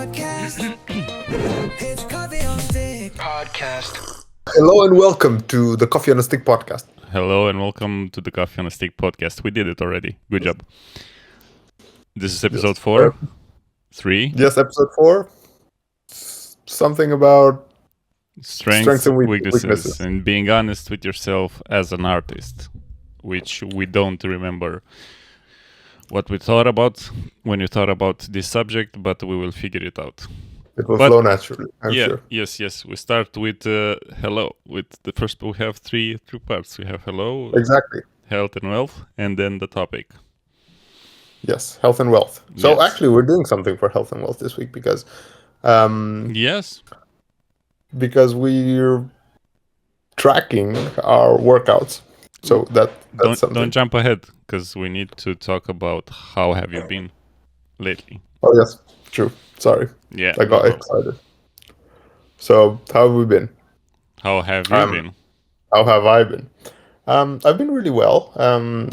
podcast. It's Coffee on Stick podcast. Hello and welcome to the Coffee on a Stick podcast. Hello and welcome to the Coffee on a Stick podcast. We did it already. Good job. This is episode 4. 3. Yes, episode 4. Something about Strengths and weaknesses. And being honest with yourself as an artist, which we don't remember what we thought about when you thought about this subject, but we will figure it out. it will flow naturally, I'm sure. Yes. We start with hello. With the first, we have three parts. We have hello, Exactly. health and wealth, and then the topic. Yes, health and wealth. So Yes. actually we're doing something for health and wealth this week because Yes. we're tracking our workouts. So that's something. Don't jump ahead, because we need to talk about how have you been lately. Oh yes, true. Sorry. Yeah. I got excited. So how have we been? How have you been? How have I been? I've been really well,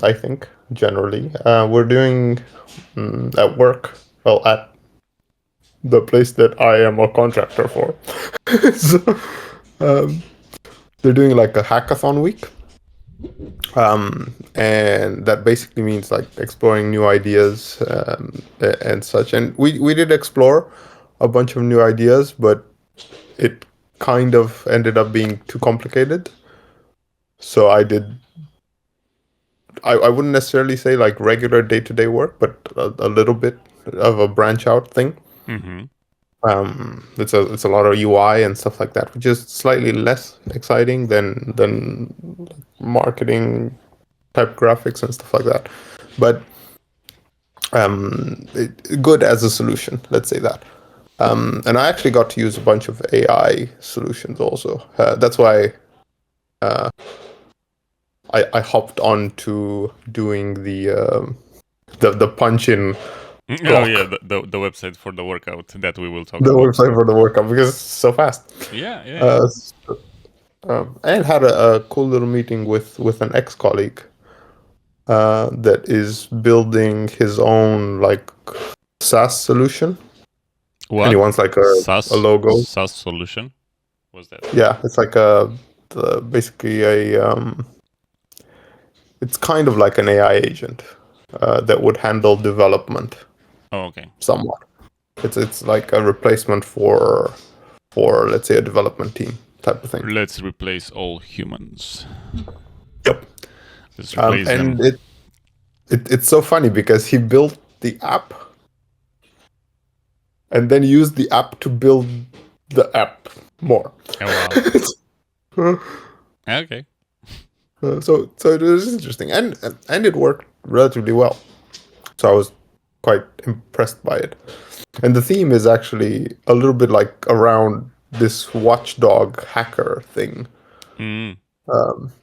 I think, generally. We're doing at work, well, at the place that I am a contractor for. So, they're doing like a hackathon week. And that basically means like exploring new ideas and such. And we did explore a bunch of new ideas, but it kind of ended up being too complicated. So I wouldn't necessarily say like regular day-to-day work, but a little bit of a branch out thing. Mm-hmm. It's a lot of UI and stuff like that, which is slightly less exciting than marketing type graphics and stuff like that. But good as a solution, let's say that. And I actually got to use a bunch of AI solutions also. That's why I hopped on to doing the punch-in. Oh yeah, the website for the workout that we will talk The about. website for the workout because it's so fast. Yeah. And had a cool little meeting with an ex-colleague that is building his own like SaaS solution. What? And he wants like a logo. SaaS solution? What's that? Yeah, it's like basically it's kind of like an AI agent that would handle development. Oh, okay. Somewhat. It's like a replacement for let's say a development team type of thing. Let's replace all humans. Yep. Let's replace them. And it's so funny because he built the app and then used the app to build the app more. Oh wow. Okay. So it was interesting and it worked relatively well. So I was quite impressed by it. And the theme is actually a little bit like around this watchdog hacker thing. Mm.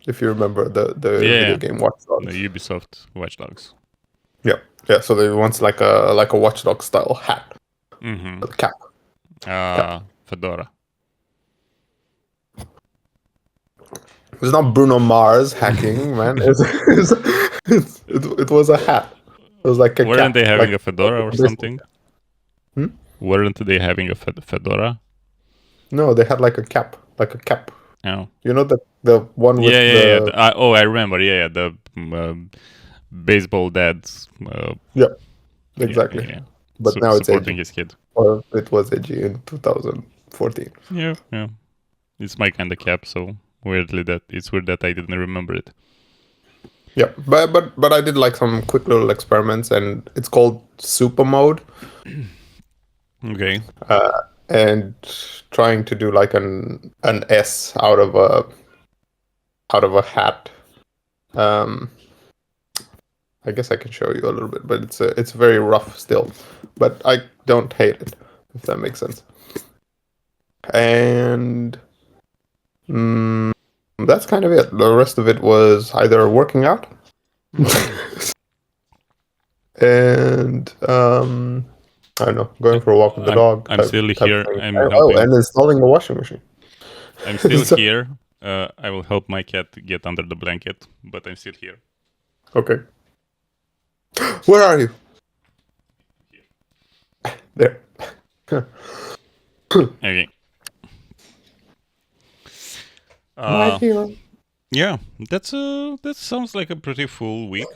If you remember the video game Watch Dogs. The Ubisoft Watch Dogs. Yeah. So they want like a watchdog style hat. Mm-hmm. A cap. Fedora. It's not Bruno Mars hacking, man. It was a hat. It was like a Weren't cap, they having like a fedora or something? Weren't they having a fedora? No, they had like a cap. Oh. You know the one with I remember. Yeah. The baseball dad's. Yeah, exactly. Yeah. But now it's supporting edgy. his kid. Or it was edgy in 2014. Yeah. It's my kind of cap, so it's weird that I didn't remember it. Yeah, but I did like some quick little experiments, and it's called super mode. Okay. And trying to do like an S out of a hat. I guess I can show you a little bit, but it's very rough still. But I don't hate it, if that makes sense. And that's kind of it. The rest of it was either working out and I don't know, going for a walk with the dog. I'm still here. And installing a washing machine. I'm still here. I will help my cat get under the blanket, but I'm still here. Okay. Where are you? There. Okay. My hero. Yeah, that sounds like a pretty full week,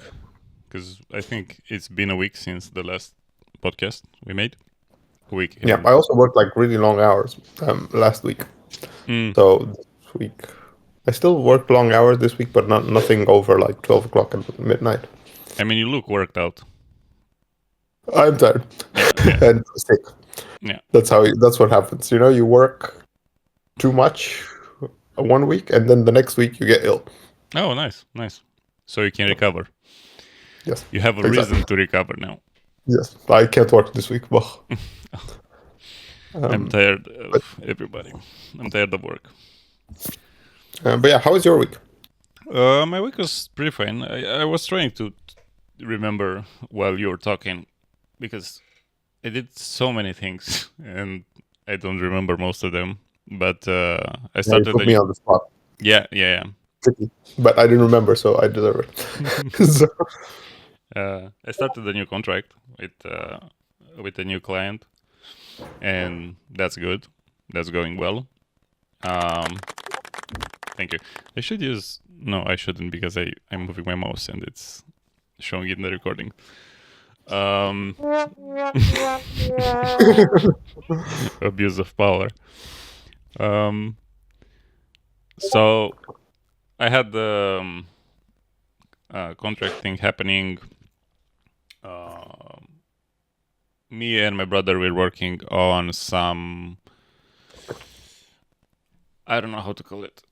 because I think it's been a week since the last podcast we made. A week. Yeah, I also worked like really long hours last week. So this week, I still worked long hours this week, but nothing over like 12 o'clock at midnight. I mean, you look worked out. I'm tired and sick. Yeah, That's what happens. You know, you work too much 1 week, and then the next week you get ill. Oh, nice. So you can recover. Yes. You have a reason to recover now. Yes, I can't work this week. I'm tired of everybody. I'm tired of work. But yeah, how was your week? My week was pretty fine. I was trying to remember while you were talking, because I did so many things and I don't remember most of them. But I started. You put me on the spot. Yeah. Tricky. But I didn't remember, so I deserve it. I started a new contract with a new client, and that's good. That's going well. Thank you. I should use... No, I shouldn't, because I'm moving my mouse and it's showing it in the recording. Abuse of power. So I had the contract thing happening. Me and my brother were working on some... I don't know how to call it.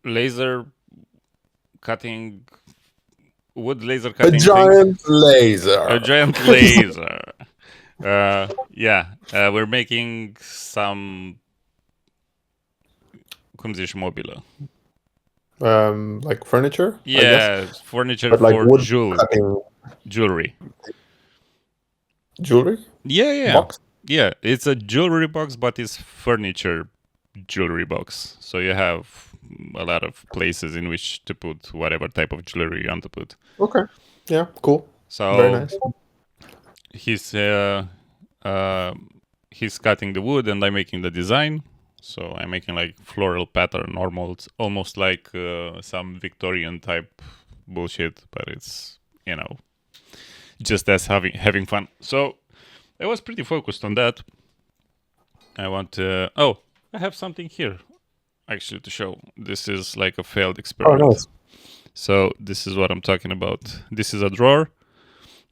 Laser cutting... Wood laser cutting A giant laser. A giant laser. We're making some... Cum diz mobile? Like furniture? Yeah, furniture but like for jewelry. Jewelry? Yeah. Box? Yeah, it's a jewelry box, but it's furniture jewelry box. So you have a lot of places in which to put whatever type of jewelry you want to put. Okay. Yeah, cool. So very nice. He's cutting the wood and I'm making the design. So I'm making like floral pattern, almost like some Victorian type bullshit, but it's, just as having fun. So I was pretty focused on that. I want to... Oh, I have something here actually to show. This is like a failed experiment. Oh, nice. So this is what I'm talking about. This is a drawer.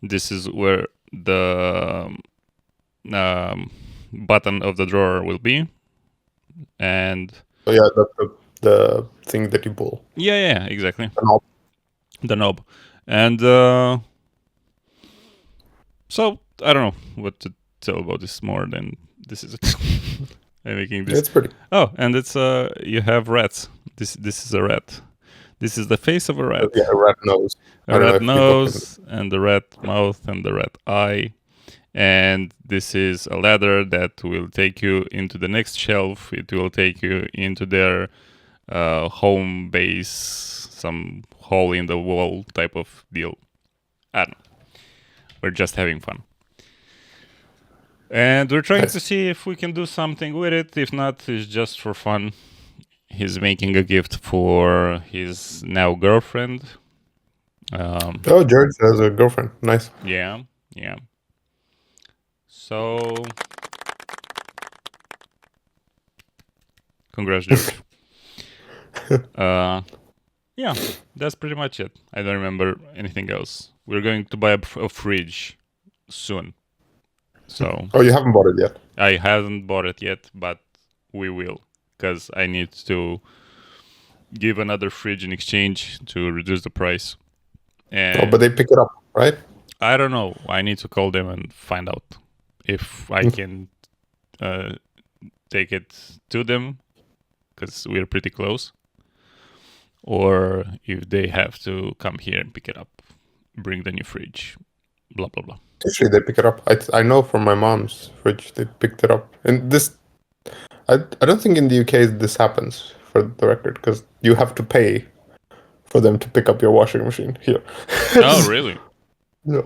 This is where the button of the drawer will be. And... Oh, yeah, that's the thing that you pull. Yeah, exactly. The knob. And so I don't know what to tell about this more than this is it. I'm making this. It's pretty. Oh, and it's you have rats. This is a rat. This is the face of a rat. Yeah, a rat nose. A rat nose and the rat mouth and the rat eye. And this is a ladder that will take you into the next shelf. It will take you into their home base, some hole in the wall type of deal. I don't know. We're just having fun. And we're trying to see if we can do something with it. If not, it's just for fun. He's making a gift for his now girlfriend. George has a girlfriend. Nice. Yeah. So, congrats, George. Yeah, that's pretty much it. I don't remember anything else. We're going to buy a fridge soon. So. Oh, you haven't bought it yet? I haven't bought it yet, but we will, because I need to give another fridge in exchange to reduce the price. And but they pick it up, right? I don't know. I need to call them and find out if I can take it to them, because we're pretty close, or if they have to come here and pick it up, bring the new fridge, blah, blah, blah. Usually they pick it up. I know from my mom's fridge they picked it up. And this, I don't think in the UK this happens, for the record, because you have to pay for them to pick up your washing machine here. Oh, really? Yeah.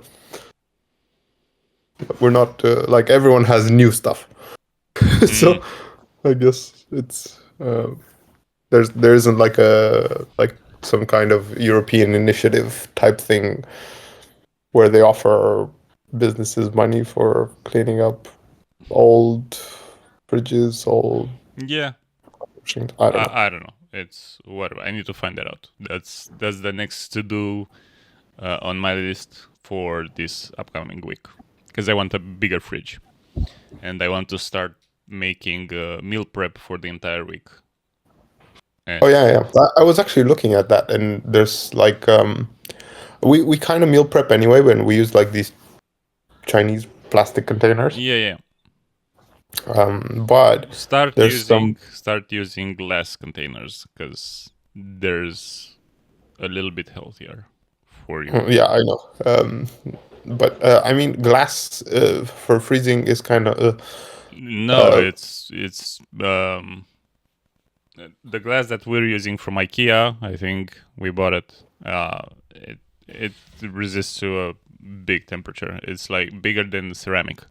we're not like everyone has new stuff. So I guess it's there isn't like some kind of European initiative type thing where they offer businesses money for cleaning up old fridges, old. Yeah, I don't know. It's whatever. I need to find that out. That's the next to do on my list for this upcoming week, because I want a bigger fridge, and I want to start making meal prep for the entire week. And yeah. I was actually looking at that, and there's like we kind of meal prep anyway when we use like these Chinese plastic containers. Yeah. But start using glass containers, because there's a little bit healthier for you. Yeah, I know. But I mean, glass for freezing is kind of no. It's the glass that we're using from IKEA. I think we bought it. It resists to a big temperature. It's like bigger than ceramic.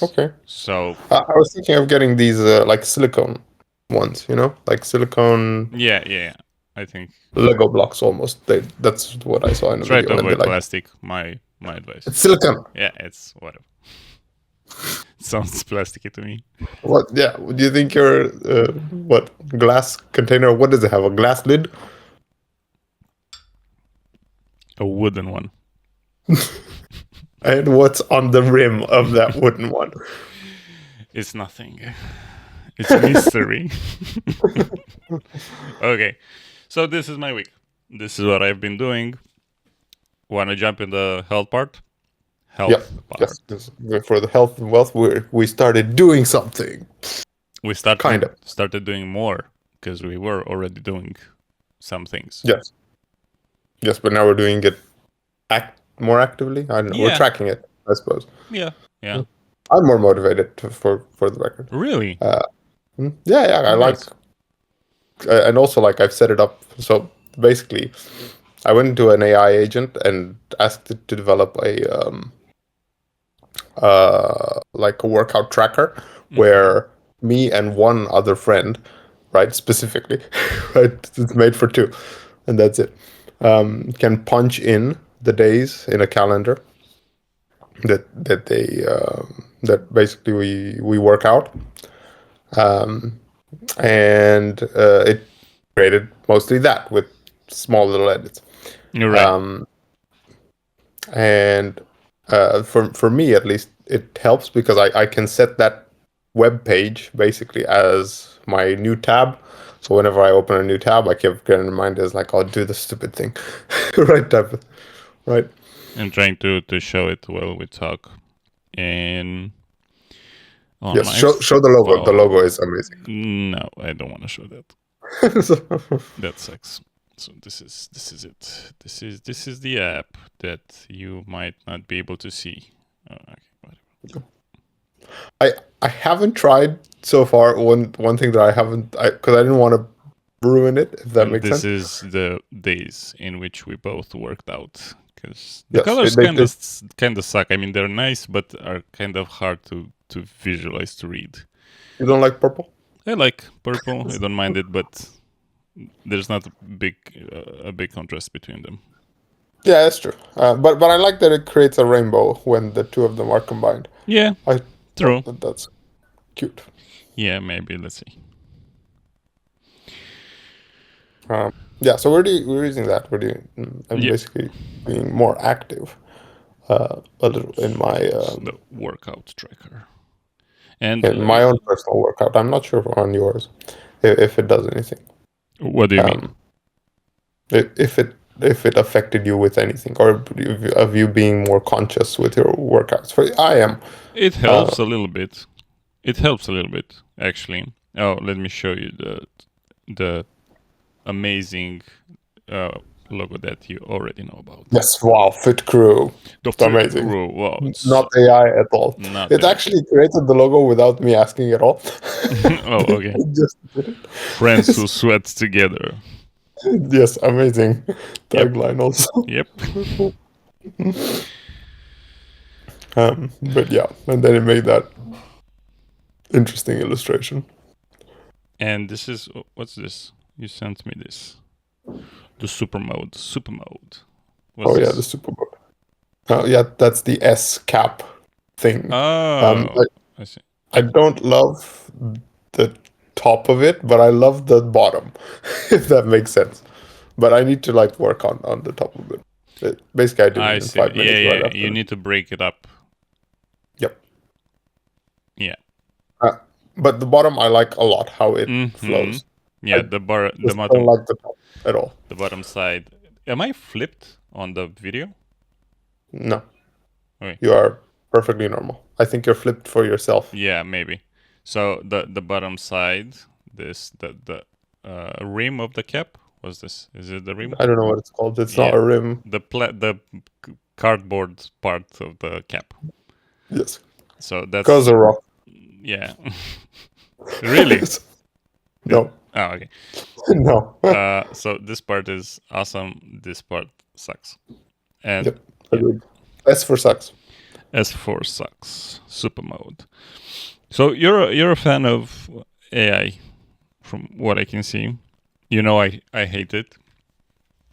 Okay. So I was thinking of getting these like silicone ones, like silicone. Yeah. I think Lego blocks almost. That's what I saw in the video. Try to avoid plastic. My advice. It's silicone. Yeah, it's whatever. It sounds plasticky to me. What? Yeah. Do you think your glass container? What does it have? A glass lid? A wooden one. And what's on the rim of that wooden one? It's nothing. It's mystery. Okay. So this is my week. This is what I've been doing. Want to jump in the health part? Part. Yes. For the health and wealth, we started doing something. We started doing more, because we were already doing some things. Yes, but now we're doing it more actively. I don't know. Yeah. We're tracking it, I suppose. Yeah. I'm more motivated for the record. Really? Yeah. I like, and also like I've set it up. So basically, I went into an AI agent and asked it to develop like a workout tracker where me and one other friend, right, specifically, right, it's made for two, and that's it, can punch in the days in a calendar that basically we work out, and it created mostly that with small little edits. You're right. And for me at least, it helps because I can set that web page basically as my new tab. So whenever I open a new tab, I keep getting reminders like, I'll do the stupid thing. Right. I'm trying to show it while we talk. And yes, show the logo. The logo is amazing. No, I don't want to show that. That sucks. So this is it. This is the app that you might not be able to see. Okay, I haven't tried so far. One thing that I haven't, because I didn't want to ruin it. If that makes sense. This is the days in which we both worked out, because the colors kind of suck. I mean, they're nice, but are kind of hard to visualize, to read. You don't like purple? I like purple. I don't mind it, but there's not a big contrast between them. Yeah, that's true. But I like that it creates a rainbow when the two of them are combined. Yeah, true. That's cute. Yeah, maybe. Let's see. Yeah, so we're using that. I'm basically being more active a little in my the workout tracker. And in my own personal workout. I'm not sure on yours if it does anything. What do you mean? If it affected you with anything, or of you being more conscious with your workouts. I am. It helps a little bit. It helps a little bit, actually. Oh, let me show you the amazing logo that you already know about. Yes, wow, Fit Crew. It's amazing. Crew. Wow, it's not AI at all. It actually created the logo without me asking at all. Oh, okay. Just did it. Friends who sweat together. Yes, amazing tagline also. Yep. But yeah, and then it made that interesting illustration. And this is, what's this? You sent me this. The super mode. What's Yeah, this? the super mode. Yeah, that's the S cap thing. I see. I don't love the top of it, but I love the bottom, if that makes sense. But I need to like work on the top of it. Basically, I did it in 5 minutes. Yeah, you need to break it up. Yep. Yeah. But the bottom, I like a lot how it flows. Yeah, the bottom. Don't like the top at all. The bottom side. Am I flipped on the video? No. Okay. You are perfectly normal. I think you're flipped for yourself. Yeah, maybe. So the bottom side, the rim of the cap. What's this? Is it the rim? I don't know what it's called. It's not a rim. The cardboard part of the cap. Yes. So that's because of rock. Yeah. Really? No. Oh, okay. No. So this part is awesome. This part sucks. And yep. Agreed. S for sucks. S4 sucks. Super mode. So you're a fan of AI, from what I can see. You know I hate it.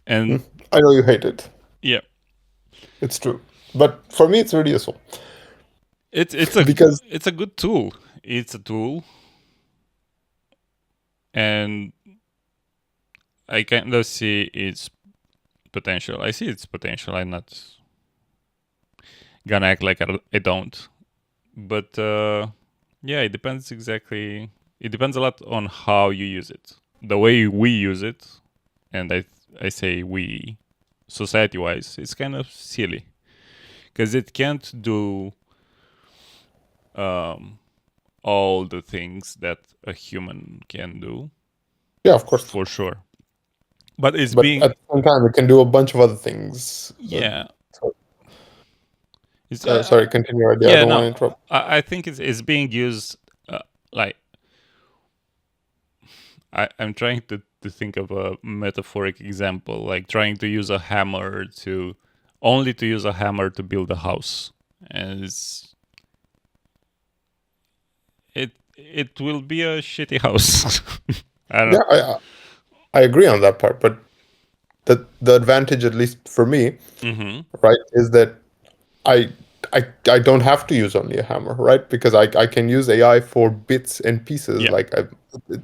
And I know you hate it. Yeah. It's true. But for me it's really useful. It's a good tool. It's a tool. And I kind of see its potential. I see its potential. I'm not gonna act like I don't. But yeah, it depends exactly. It depends a lot on how you use it. The way we use it, and I say we, society-wise, it's kind of silly. Because it can't do all the things that a human can do. Yeah, of course. For sure. But at the same time, it can do a bunch of other things. Yeah. Sorry, continue. I don't want to interrupt. I think it's being used like... I'm trying to think of a metaphoric example, like trying to use a hammer to use a hammer to build a house. And it will be a shitty house. I don't know. Yeah, I agree on that part, but the advantage, at least for me, right, is that I don't have to use only a hammer, right? Because I can use AI for bits and pieces. Yeah. Like,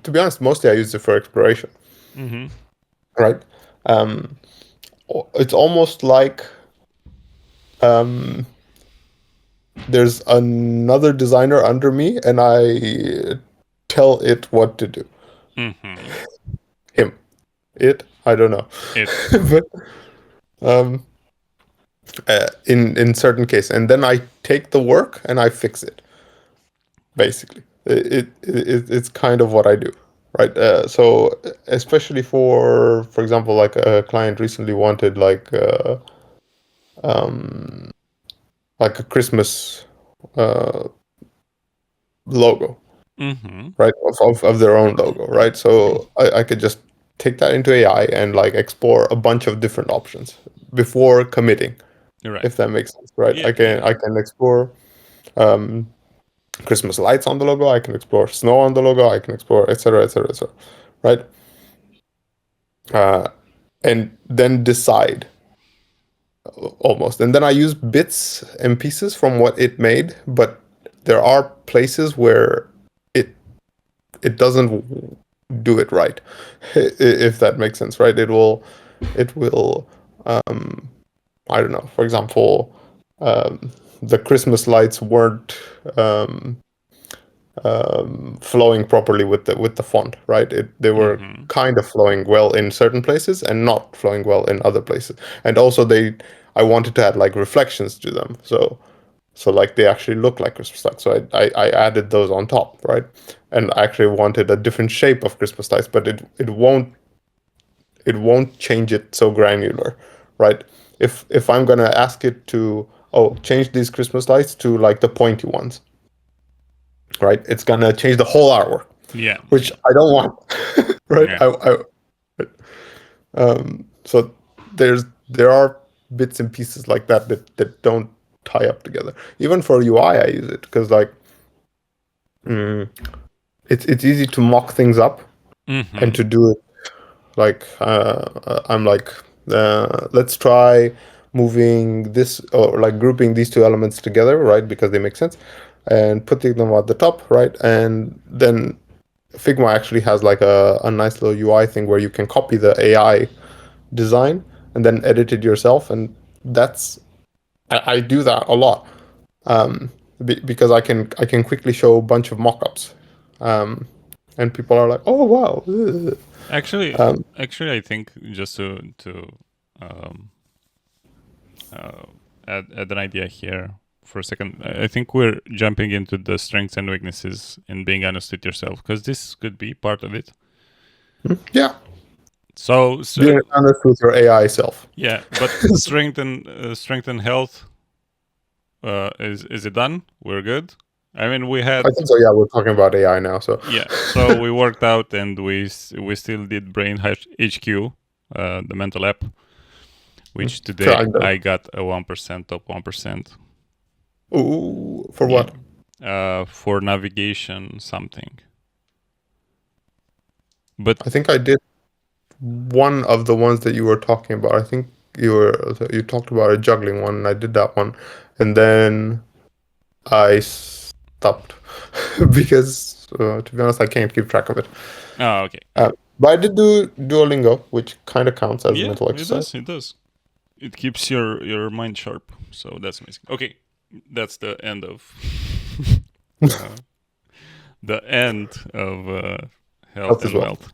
to be honest, mostly I use it for exploration. Right? It's almost like there's another designer under me, and I tell it what to do. Him. It? I don't know. But in certain cases, and then I take the work and I fix it. Basically, it's kind of what I do, right? So especially for example, like a client recently wanted like a Christmas logo, right? Of their own logo, right? So I could just take that into AI and like explore a bunch of different options before committing. Right. If that makes sense, right? Yeah, I can explore Christmas lights on the logo. I can explore snow on the logo. I can explore etc., right? And then decide almost. And then I use bits and pieces from what it made, but there are places where it doesn't do it right, if that makes sense, right? It will I don't know, for example, the Christmas lights weren't flowing properly with the font, right? They were kind of flowing well in certain places and not flowing well in other places. And also I wanted to add like reflections to them, so like they actually look like Christmas lights. So I added those on top, right? And I actually wanted a different shape of Christmas lights, but it won't change it so granular, right? If I'm gonna ask it to change these Christmas lights to like the pointy ones, right? It's gonna change the whole artwork. Yeah. Which I don't want. Right? Yeah. So there are bits and pieces like that don't tie up together. Even for UI, I use it because like it's easy to mock things up and to do it like I'm like let's try moving this or like grouping these two elements together, right? Because they make sense, and putting them at the top, right? And then Figma actually has like a nice little UI thing where you can copy the AI design and then edit it yourself, and that's I do that a lot because I can quickly show a bunch of mock-ups, and people are like, oh wow. Actually, I think just to um, add an idea here for a second, I think we're jumping into the strengths and weaknesses and being honest with yourself, because this could be part of it. Yeah. So being honest with your AI self. Yeah, but strength and health. Is it done? We're good. I mean, we had. I think so. Yeah, we're talking about AI now. So yeah, so we worked out and we still did Brain HQ, the mental app, which today I got a 1% top 1%. Ooh, for what? For navigation something. But I think I did one of the ones that you were talking about. I think you talked about a juggling one, and I did that one, and then I stopped because to be honest, I can't keep track of it. Oh, okay. But I did do Duolingo, which kind of counts as a mental exercise. It does. It keeps your mind sharp, so that's amazing. Okay, that's the end of health and wealth.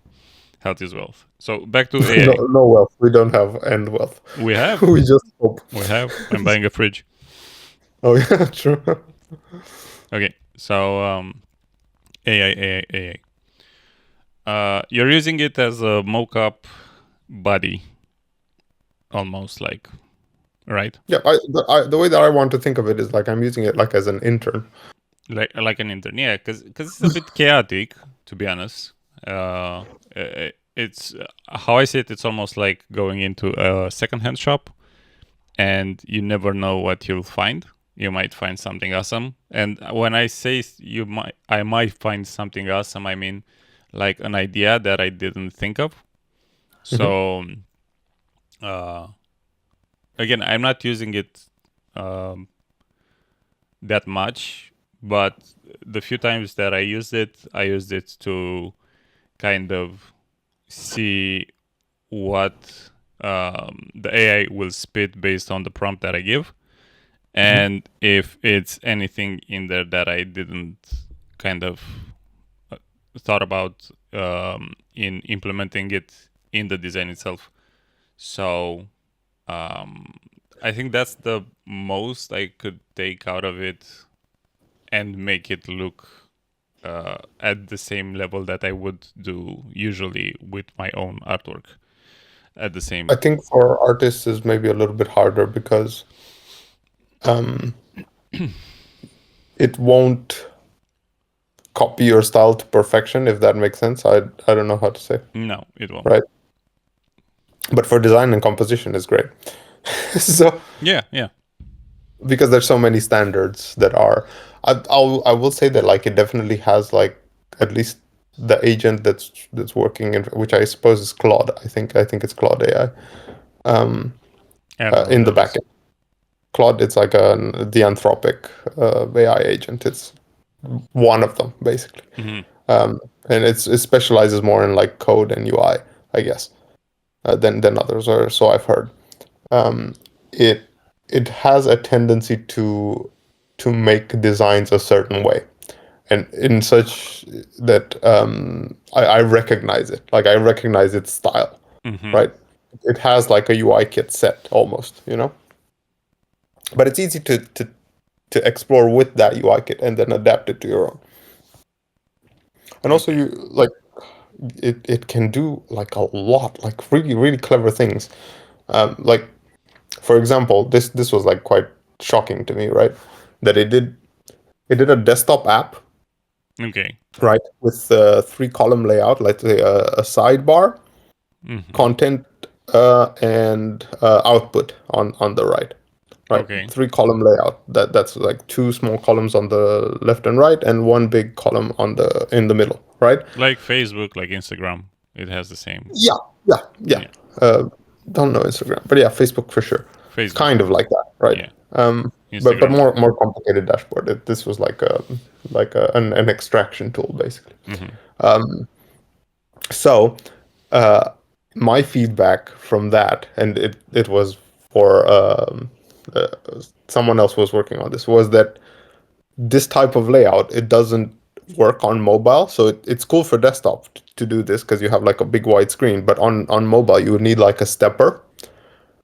Health is wealth. So back to AI. No wealth. We don't have end wealth. We have. We just hope. We have. I'm buying a fridge. Oh yeah, true. Okay, so AI. You're using it as a mock-up body, almost like, right? Yeah, the way that I want to think of it is like I'm using it like as an intern. Like an intern, yeah, because it's a bit chaotic, to be honest. It's how I see it. It's almost like going into a secondhand shop, and you never know what you'll find. You might find something awesome, and when I say I might find something awesome, I mean like an idea that I didn't think of. So, again, I'm not using it that much, but the few times that I used it to kind of see what the AI will spit based on the prompt that I give, and if it's anything in there that I didn't kind of thought about in implementing it in the design itself. So I think that's the most I could take out of it and make it look at the same level that I would do usually with my own artwork. At the same, I think for artists is maybe a little bit harder because it won't copy your style to perfection, if that makes sense. I don't know how to say. No, it won't. Right. But for design and composition is great. So yeah. Because there's so many standards that are. I will say that like it definitely has like at least the agent that's working in, which I suppose is Claude. I think it's Claude AI. In the backend. Claude, it's like the Anthropic AI agent. It's one of them basically, and it specializes more in like code and UI, I guess, than others, or so I've heard. It has a tendency to make designs a certain way, and in such that I recognize it. Like I recognize its style, right? It has like a UI kit set almost, but it's easy to explore with that UI kit and then adapt it to your own. And also you like it can do like a lot, like really, really clever things. Like for example, this was like quite shocking to me, right? That it did a desktop app. Okay. Right, with a 3-column layout, let's say a sidebar, content, and output on the right. right? Okay. 3-column layout. That's like 2 small columns on the left and right, and 1 big column in the middle, right? Like Facebook, like Instagram, it has the same. Yeah. Don't know Instagram, but yeah, Facebook for sure. Facebook. Kind of like that, right? Yeah. But more complicated dashboard. This was like an extraction tool basically. So my feedback from that, and it was for someone else was working on this, was that this type of layout, it doesn't work on mobile. So it's cool for desktop to do this because you have like a big wide screen, but on mobile you would need like a stepper.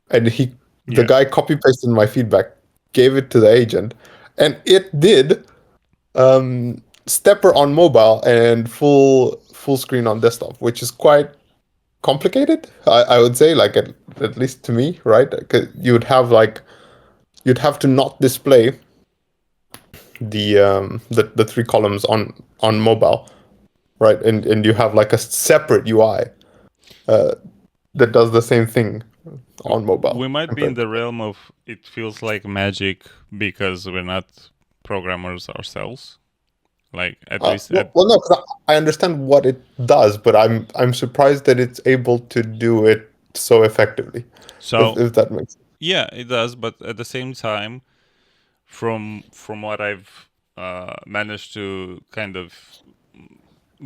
And the guy copy pasted my feedback, gave it to the agent, and it did stepper on mobile and full screen on desktop, which is quite complicated. I would say, like at least to me, right? 'Cause you'd have to not display the 3 columns on mobile, right? And you have like a separate UI that does the same thing on mobile. We might be in the realm of it feels like magic because we're not programmers ourselves. Like at least. No, 'cause I understand what it does, but I'm surprised that it's able to do it so effectively. So if that makes sense. Yeah, it does. But at the same time, from what I've managed to kind of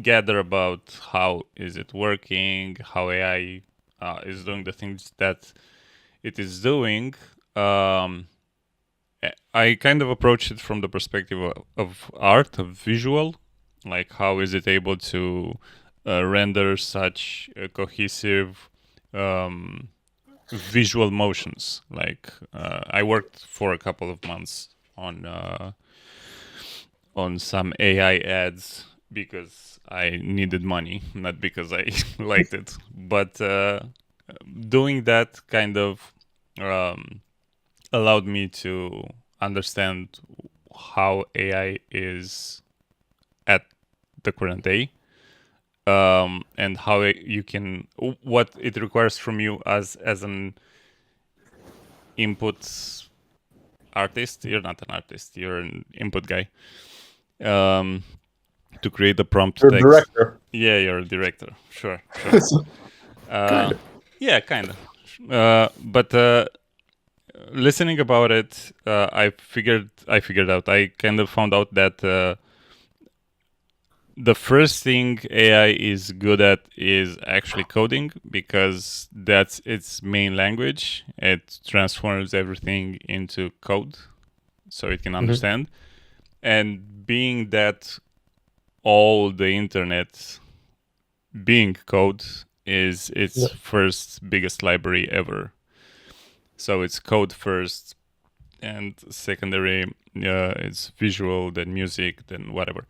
gather about how is it working, how AI is doing the things that it is doing, I kind of approach it from the perspective of art, of visual, like how is it able to render such cohesive visual motions. Like I worked for a couple of months on some AI ads because I needed money, not because I liked it. But doing that kind of allowed me to understand how AI is at the current day, and how what it requires from you as an input artist. You're not an artist, you're an input guy. To create the prompt You're text. a director. Yeah, you're a director. Sure. Kind of. Yeah, kind of. But listening about it, I figured out. I kind of found out that the first thing AI is good at is actually coding, because that's its main language. It transforms everything into code, so it can understand. And being that all the internet being code is its first biggest library ever. So it's code first, and secondary it's visual, then music, then whatever.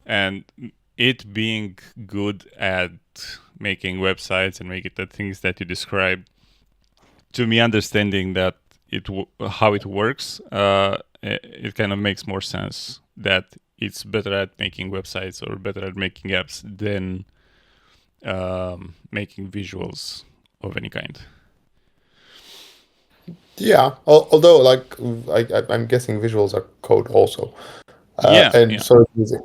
And it being good at making websites and making the things that you described, to me, understanding that how it works, it kind of makes more sense that it's better at making websites or better at making apps than making visuals of any kind. Yeah, although like I'm guessing visuals are code also. So is music.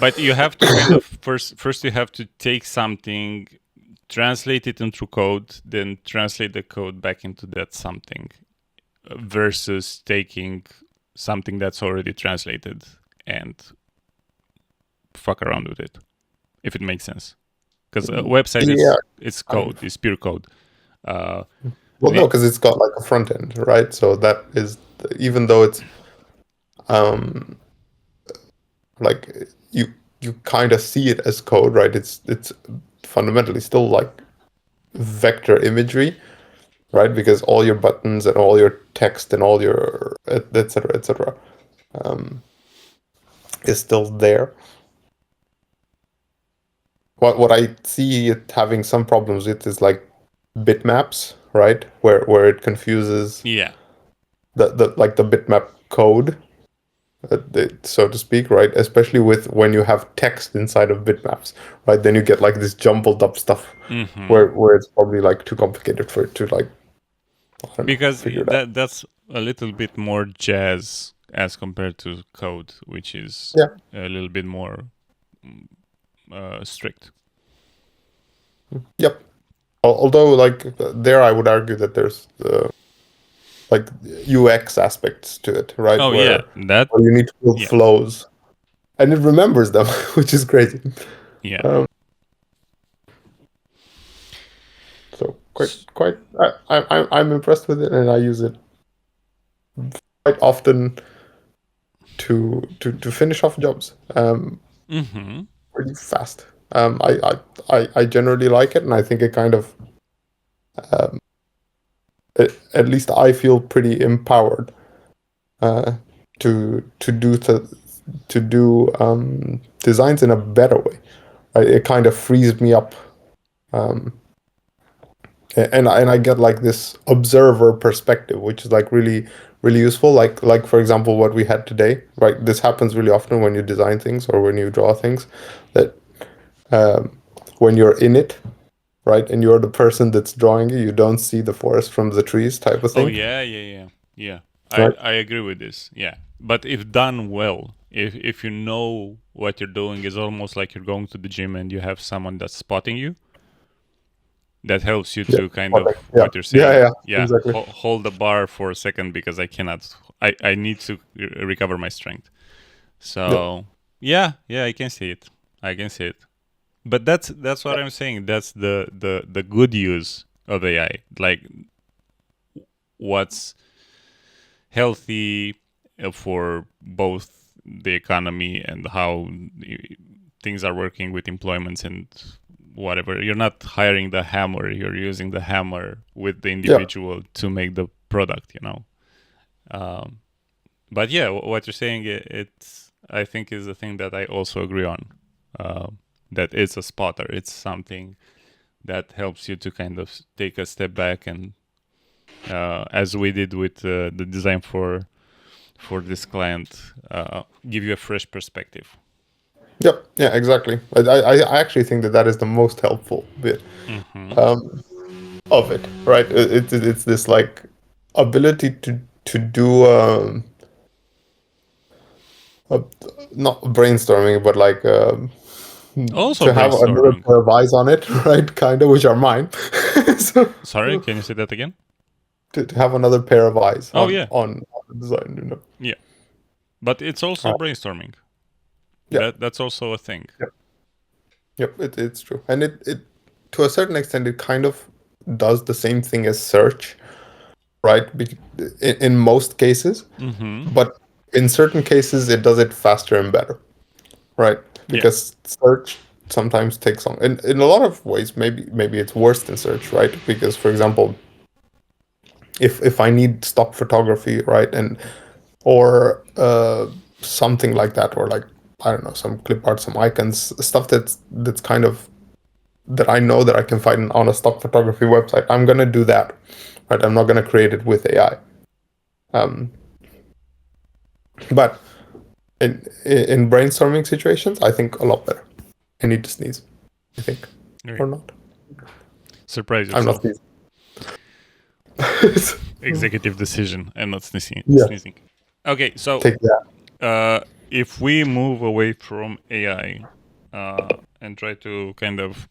but you have to kind of first you have to take something, translate it into code, then translate the code back into that something, versus taking something that's already translated and fuck around with it, if it makes sense. Because a website is code, it's pure code. No, because it's got like a front end, right? So that is, even though it's like you kind of see it as code, right? It's fundamentally still like vector imagery, right? Because all your buttons and all your text and all your etc. Is still there. What I see it having some problems with is like bitmaps, right? Where it confuses the bitmap code, so to speak, right? Especially with when you have text inside of bitmaps, right? Then you get like this jumbled up stuff where it's probably like too complicated for it to like Because that's a little bit more jazz as compared to code, which is a little bit more strict. Yep. Although, like, there I would argue that there's like UX aspects to it, right? Oh, where that you need to build flows, and it remembers them, which is crazy. Yeah. So quite. I'm impressed with it, and I use it quite often to finish off jobs. Pretty fast. I generally like it, and I think it kind of, at least I feel pretty empowered to do designs in a better way. Right? It kind of frees me up, and I get like this observer perspective, which is like really useful. Like for example, what we had today. Right, this happens really often when you design things or when you draw things, that when you're in it, right, and you're the person that's drawing it, you don't see the forest from the trees, type of thing. Oh yeah. Right? I agree with this. Yeah, but if done well, if you know what you're doing, is almost like you're going to the gym and you have someone that's spotting you. That helps you to kind of what you're saying. Yeah. Exactly. Hold the bar for a second because I cannot. I need to recover my strength. So yeah, I can see it. But that's what I'm saying. That's the good use of AI. Like what's healthy for both the economy and how things are working with employments and whatever. You're not hiring the hammer, you're using the hammer with the individual to make the product, but yeah, what you're saying, it's I think is the thing that I also agree on, that it's a spotter. It's something that helps you to kind of take a step back and as we did with the design for this client, give you a fresh perspective. Yep. Yeah, exactly. I actually think that is the most helpful bit of it, right? It's this like ability to do not brainstorming, but like also to have another pair of eyes on it, right? Kind of, which are mine. Sorry, can you say that again? To have another pair of eyes. Oh, on the design, Yeah, but it's also brainstorming. Yeah, that's also a thing. Yep, it's true, and it to a certain extent it kind of does the same thing as search, right? In most cases, but in certain cases it does it faster and better, right? Because search sometimes takes long, and in a lot of ways maybe it's worse than search, right? Because for example, if I need stock photography, right, and or something like that, or like I don't know, some clip art, some icons, stuff that's kind of that I know that I can find on a stock photography website, I'm gonna do that, right? I'm not gonna create it with AI. But in brainstorming situations, I think a lot better. I need to sneeze, I think, or not. Surprise yourself. I'm not sneezing. Executive decision. I'm not sneezing. Okay, so take that. If we move away from AI and try to kind of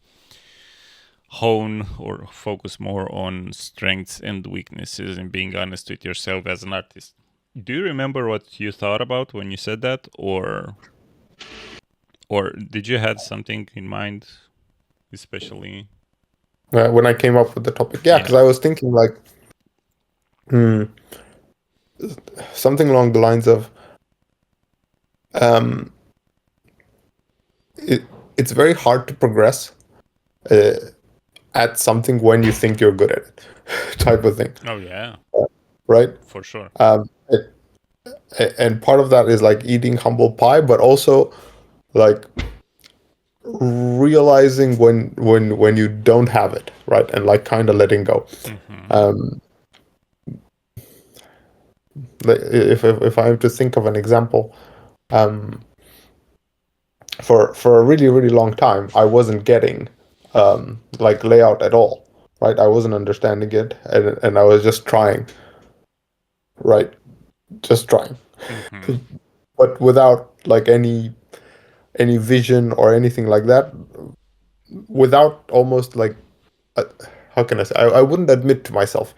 hone or focus more on strengths and weaknesses and being honest with yourself as an artist, do you remember what you thought about when you said that, or did you have something in mind, especially when I came up with the topic? Yeah, because I was thinking like something along the lines of it's very hard to progress at something when you think you're good at it, type of thing. Oh yeah, right. For sure. And part of that is like eating humble pie, but also like realizing when you don't have it, right, and like kind of letting go. If I have to think of an example, for a really long time I wasn't getting like layout at all, right? I wasn't understanding it, and I was just trying, right? Just trying, but without like any vision or anything like that, without almost like uh, how can I say? I wouldn't admit to myself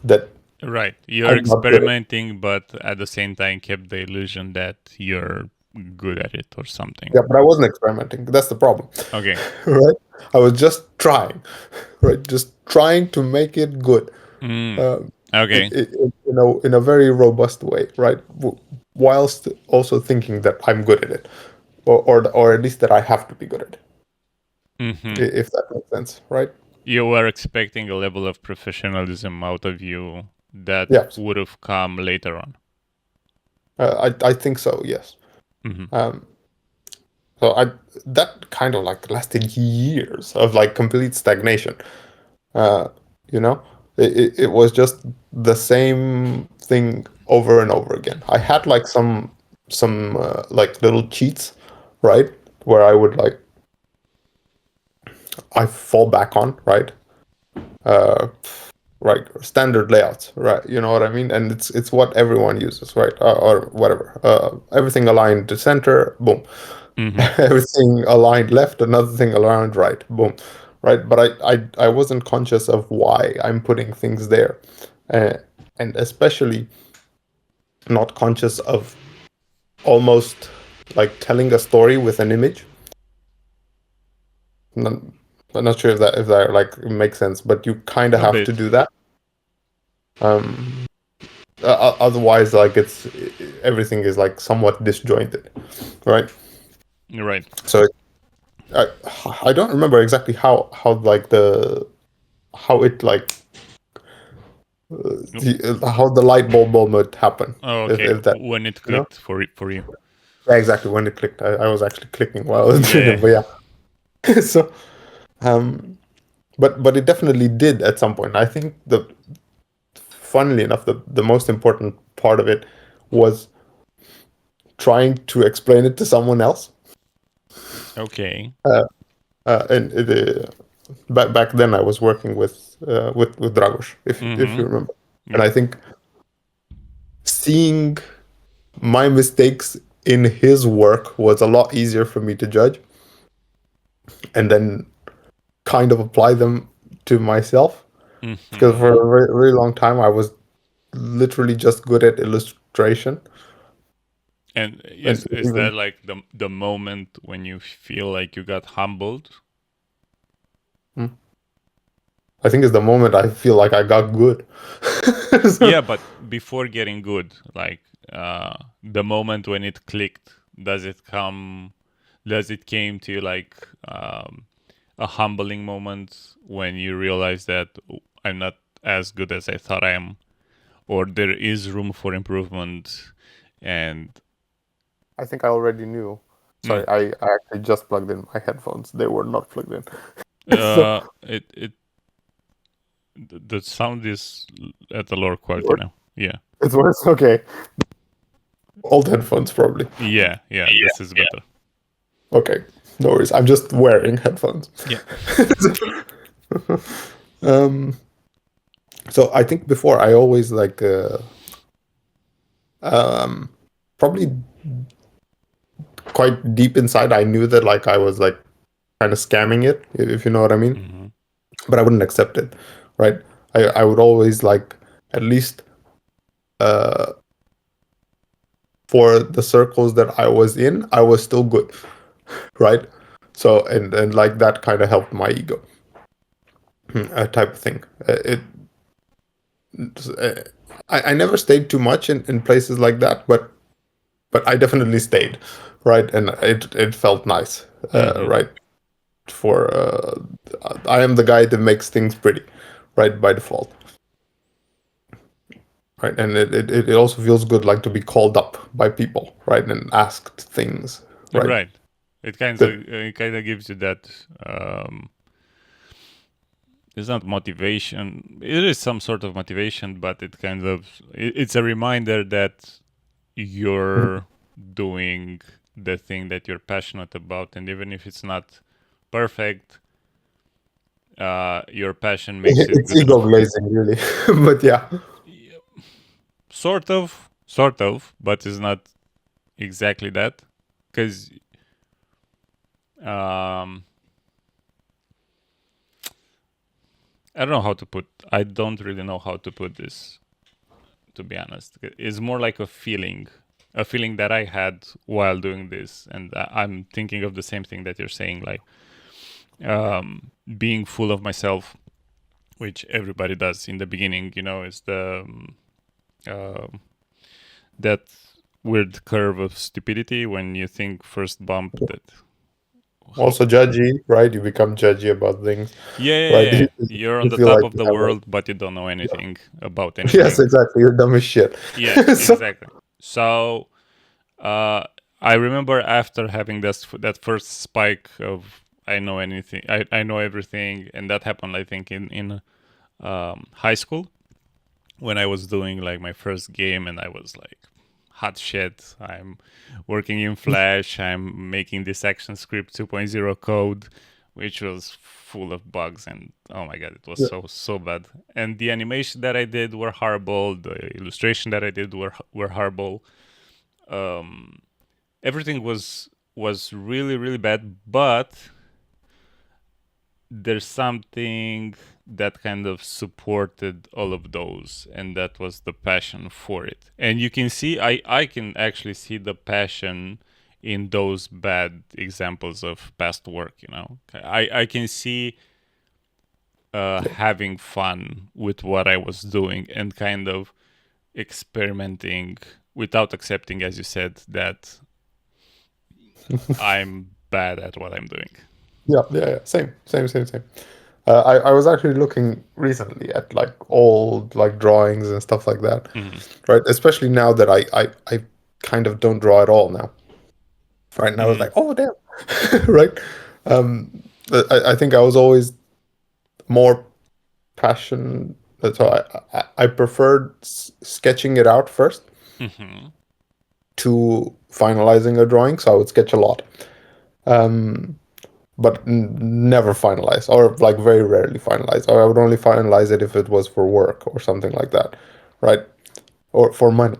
that Right. You're I'm not good at it. experimenting, but at the same time kept the illusion that you're good at it or something. Yeah, but I wasn't experimenting. That's the problem, Okay. right? I was just trying, right? Just trying to make it good. Mm. Um, Okay. in a very robust way, right? Whilst also thinking that I'm good at it, or at least that I have to be good at it, if that makes sense, right? You were expecting a level of professionalism out of you that Yes, would have come later on. I think so. Yes. Um, so that kind of like lasted years of like complete stagnation. Uh, you know, it was just the same thing over and over again. I had like some like little cheats, right, where I would like I fall back on, right, uh, right, standard layouts, right, you know what I mean, and it's what everyone uses, right, or whatever. Everything aligned to center, boom. Everything aligned left, another thing aligned right, boom, right. But I wasn't conscious of why I'm putting things there, uh, and especially not conscious of almost like telling a story with an image. Not, I'm not sure if that like makes sense, but you kind of A have to bit. do that. Um, Otherwise, like everything is like somewhat disjointed, right? Right. So I I don't remember exactly how like the how it like how the light bulb moment happened. Oh, okay. If that, When it you know, clicked for you. yeah, exactly when it clicked. I was actually clicking while I was doing Yeah. it, but yeah. So um, but it definitely did at some point. I think funnily enough, the most important part of it was trying to explain it to someone else. Okay. And back then I was working with Dragos, if you remember. And Yep. I think seeing my mistakes in his work was a lot easier for me to judge, and then kind of apply them to myself. Because for a very, very long time I was literally just good at illustration. And And is even that like the moment when you feel like you got humbled? I think it's the moment I feel like I got good. Yeah, but before getting good, like the moment when it clicked, does it came to you like a humbling moment when you realize that I'm not as good as I thought I am, or there is room for improvement, and I think I already knew. mm, Sorry, I actually just plugged in my headphones. They were not plugged in. So the sound is at a lower quality now. Yeah. it's worse. Okay. Old headphones, probably. Yeah, this is better. Okay. No worries. I'm just wearing headphones. Yeah. um, so I think before I always like, probably quite deep inside, I knew that like I was like kind of scamming it, if you know what I mean. But I wouldn't accept it, right? I would always like at least for the circles that I was in, I was still good, right? So and like that kind of helped my ego, type of thing. Uh, I never stayed too much in places like that, but I definitely stayed, right? And it felt nice, right? For I am the guy that makes things pretty, right, by default, right? And it also feels good like to be called up by people, right, and asked things, right? Right. That It kind of gives you that. It's not motivation. It is some sort of motivation, but it's a reminder that you're doing the thing that you're passionate about, and even if it's not perfect, your passion makes it It's good ego enough. blazing, really. But yeah. Sort of, but it's not exactly that. Because I don't really know how to put this, to be honest. It's more like a feeling that I had while doing this. And I'm thinking of the same thing that you're saying, like being full of myself, which everybody does in the beginning, is that weird curve of stupidity when you think first bump that. Also judgy, right? You become judgy about things. Right? Yeah. You're on You the feel top like of you the have world, but you don't know anything about yes, anything. exactly. You're dumb as shit. Yes, So, exactly. So I remember after having that first spike of I know anything, I know everything, and that happened, I think, in high school when I was doing like my first game, and I was like, hot shit. I'm working in Flash. I'm making this ActionScript 2.0 code, which was full of bugs, and oh my god, it was yeah. so bad. And the animation that I did were horrible. The illustration that I did were horrible. Everything was really bad, but there's something that kind of supported all of those, and that was the passion for it. And you can see, I can actually see the passion in those bad examples of past work. I can see having fun with what I was doing and kind of experimenting without accepting, as you said, that I'm bad at what I'm doing. Yeah. Same. I was actually looking recently at like old like drawings and stuff like that, right? Especially now that I kind of don't draw at all now, right? And I was like, oh damn, right? I think I was always more passion. So I preferred sketching it out first to finalizing a drawing. So I would sketch a lot. But never finalize, or like very rarely finalize, or I would only finalize it if it was for work or something like that, right? Or for money.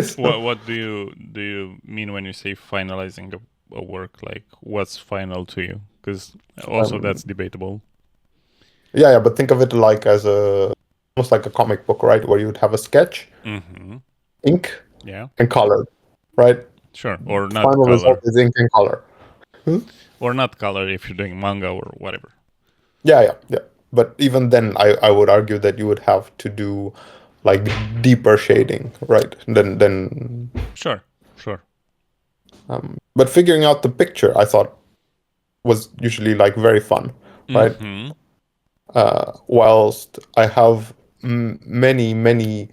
So, What do you mean when you say finalizing a work? Like, what's final to you? Because also that's debatable. yeah, but think of it like as a almost like a comic book, right? Where you would have a sketch, ink, Yeah, and color, right? sure. Or not Final result color. is ink and color. Or not color if you're doing manga or whatever. Yeah. But even then, I would argue that you would have to do like deeper shading, right? Than Sure. but figuring out the picture, I thought was usually like very fun, right? Whilst I have many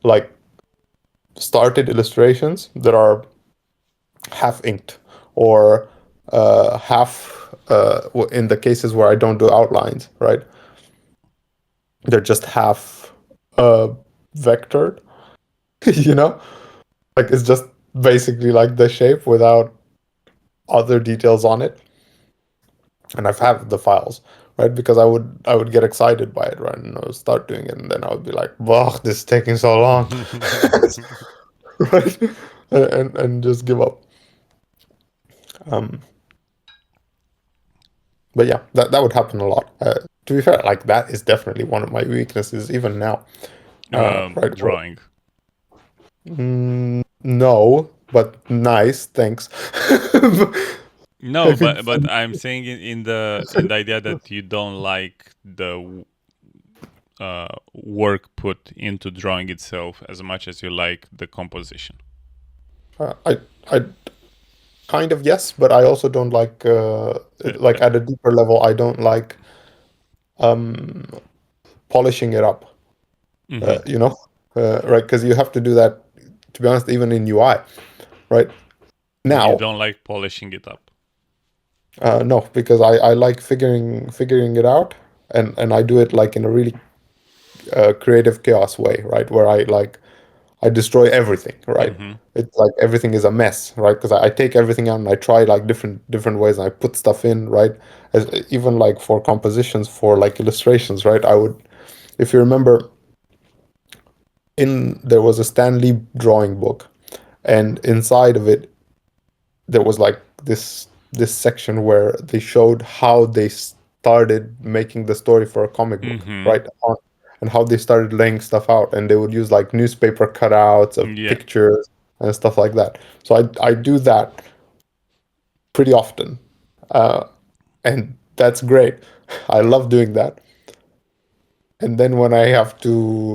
like started illustrations that are half inked or half in the cases where I don't do outlines, right? They're just half vectored, you know? Like it's just basically like the shape without other details on it. And I've had the files, right? Because I would get excited by it, right? And I would start doing it, and then I would be like, "Wow, this is taking so long," right? And just give up. Um, but yeah, that would happen a lot. To be fair, like that is definitely one of my weaknesses even now. Right? Drawing. No, but nice, thanks. I No, think but I'm saying in the idea that you don't like the work put into drawing itself as much as you like the composition. I kind of yes, but I also don't like like at a deeper level. I don't like polishing it up. You know, right? Because you have to do that. To be honest, even in UI, right? You Now, don't like polishing it up. no, because I like figuring it out, and I do it like in a really creative chaos way, right? Where I destroy everything, right? Mm-hmm. It's like everything is a mess, right? Because I take everything out and I try like different ways and I put stuff in, right? Even like for compositions, for like illustrations, right? I would, if you remember, there was a Stan Lee drawing book, and inside of it there was like this section where they showed how they started making the story for a comic book, Mm-hmm. right? And how they started laying stuff out, and they would use like newspaper cutouts of Yeah. pictures and stuff like that. So I do that pretty often, and that's great. I love doing that. And then when I have to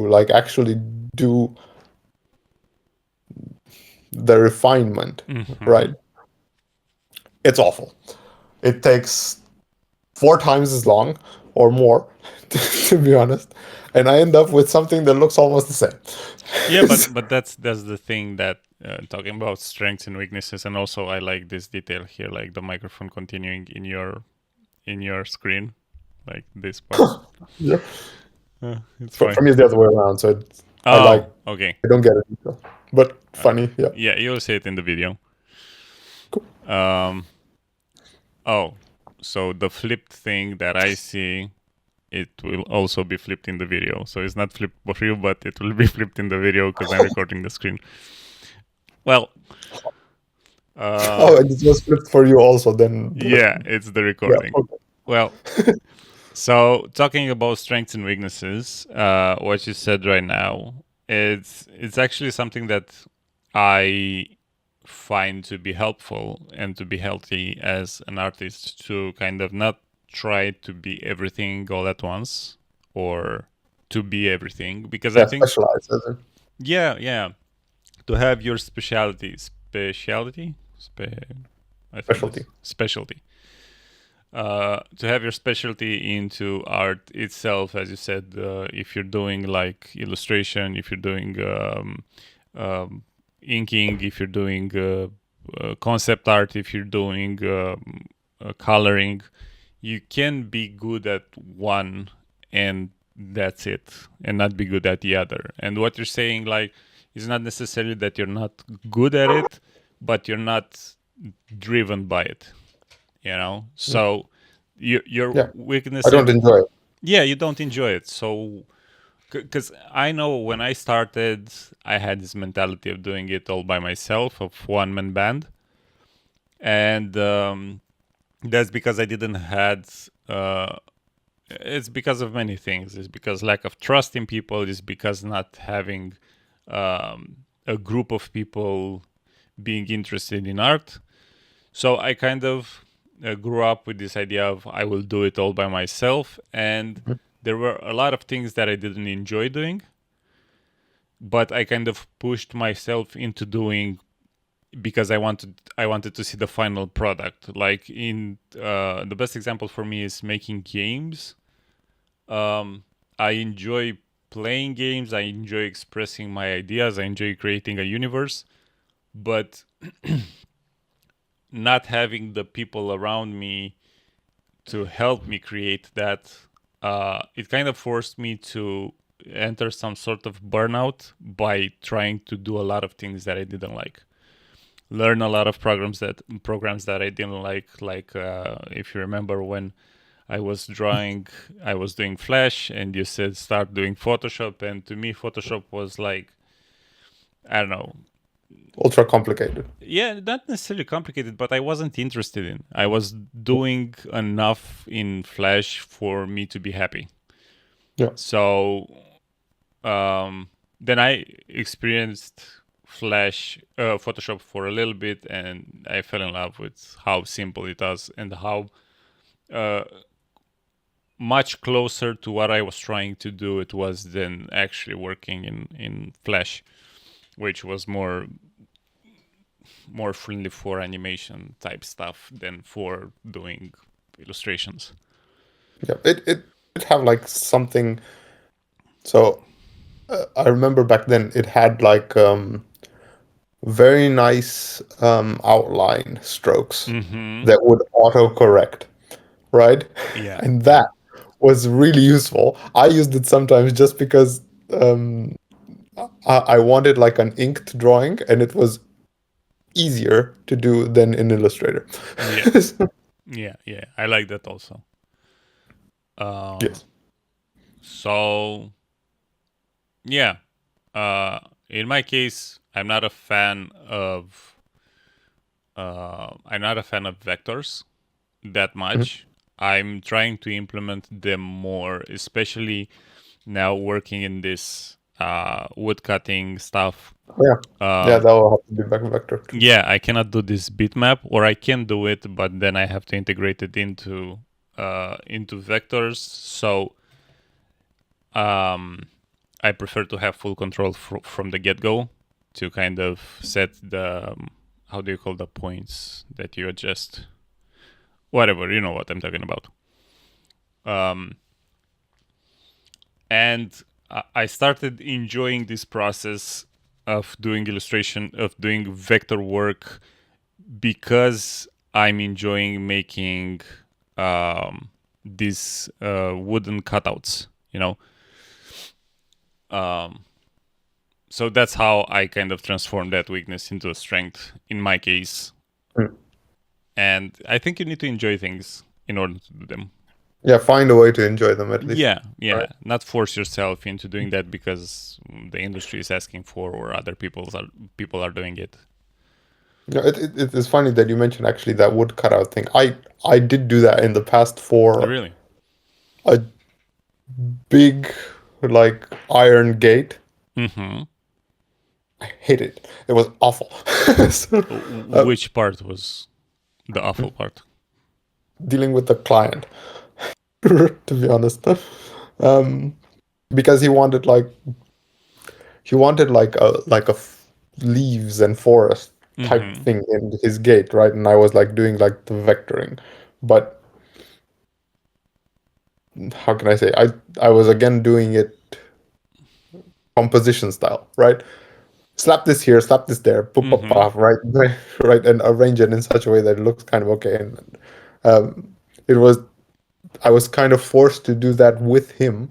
like actually do the refinement, Mm-hmm. right? It's awful. It takes 4 times as long or more, to be honest, and I end up with something that looks almost the same. Yeah, but that's the thing that talking about strengths and weaknesses, and also I like this detail here, like the microphone continuing in your screen, like this part. Yeah. It's fine. For me, it's the other way around. So Oh, okay. I don't get it, but funny, yeah. Yeah, you'll see it in the video. Cool. Oh, so the flipped thing that I see, it will also be flipped in the video. So it's not flipped for you, but it will be flipped in the video because I'm recording the screen. Well, Oh, and it was flipped for you also. Then yeah, it's the yeah. recording. Okay. Well, so talking about strengths and weaknesses, what you said right now, it's actually something that I find to be helpful and to be healthy as an artist, to kind of not try to be everything all at once or to be everything, because I Yeah, think specialized. As in yeah, to have your I think specialty. it's specialty. To have your specialty into art itself, as you said, if you're doing like illustration, if you're doing inking, if you're doing concept art, if you're doing coloring, you can be good at one and that's it, and not be good at the other. And what you're saying, like, is not necessarily that you're not good at it, but you're not driven by it. So your Yeah, weakness I don't and enjoy it. yeah, you don't enjoy it. So because I know when I started, I had this mentality of doing it all by myself, of one man band, and that's because I didn't had. It's because of many things. It's because lack of trust in people. It's because not having a group of people being interested in art. So I kind of grew up with this idea of I will do it all by myself, and there were a lot of things that I didn't enjoy doing, but I kind of pushed myself into doing because I wanted to see the final product. Like in the best example for me is making games. I enjoy playing games. I enjoy expressing my ideas. I enjoy creating a universe, but not having the people around me to help me create that, it kind of forced me to enter some sort of burnout by trying to do a lot of things that I didn't like. Learn a lot of programs that I didn't like if you remember when I was doing Flash, and you said start doing Photoshop, and to me Photoshop was like, I don't know, Ultra complicated. yeah, not necessarily complicated, but I wasn't interested in. I was doing enough in Flash for me to be happy. Yeah. So then I experienced Photoshop for a little bit, and I fell in love with how simple it was and how much closer to what I was trying to do it was than actually working in Flash, which was more friendly for animation type stuff than for doing illustrations. Yeah, it have like something. So I remember back then it had like very nice outline strokes that would autocorrect, right? Yeah. And that was really useful. I used it sometimes just because I wanted like an inked drawing, and it was easier to do than in Illustrator. Yeah. I like that also. Yes. So yeah, in my case, I'm not a fan of vectors that much. I'm trying to implement them more, especially now working in this wood cutting stuff. Yeah, that will have to be back vector too. Yeah, I cannot do this bitmap, or I can do it, but then I have to integrate it into vectors. So I prefer to have full control from the get-go to kind of set the how do you call the points that you adjust? Whatever, you know what I'm talking about. And I started enjoying this process of doing illustration, of doing vector work, because I'm enjoying making these wooden cutouts, you know. So that's how I kind of transform that weakness into a strength in my case. And I think you need to enjoy things in order to do them. Yeah, find a way to enjoy them at least. Yeah. Right? Not force yourself into doing that because the industry is asking for, or other people are doing it. No, it is funny that you mentioned actually that wood cutout thing. I did do that in the past for Really? a big like iron gate. Mm-hmm. I hate it. It was awful. So, which part was the awful part? dealing with the client, to be honest, because he wanted like leaves and forest type thing in his gate, right? And I was like doing like the vectoring, but how can I say? I was again doing it composition style, right? Slap this here, slap this there, pop, pop, pop, right, right, and arrange it in such a way that it looks kind of okay. And it was, I was kind of forced to do that with him,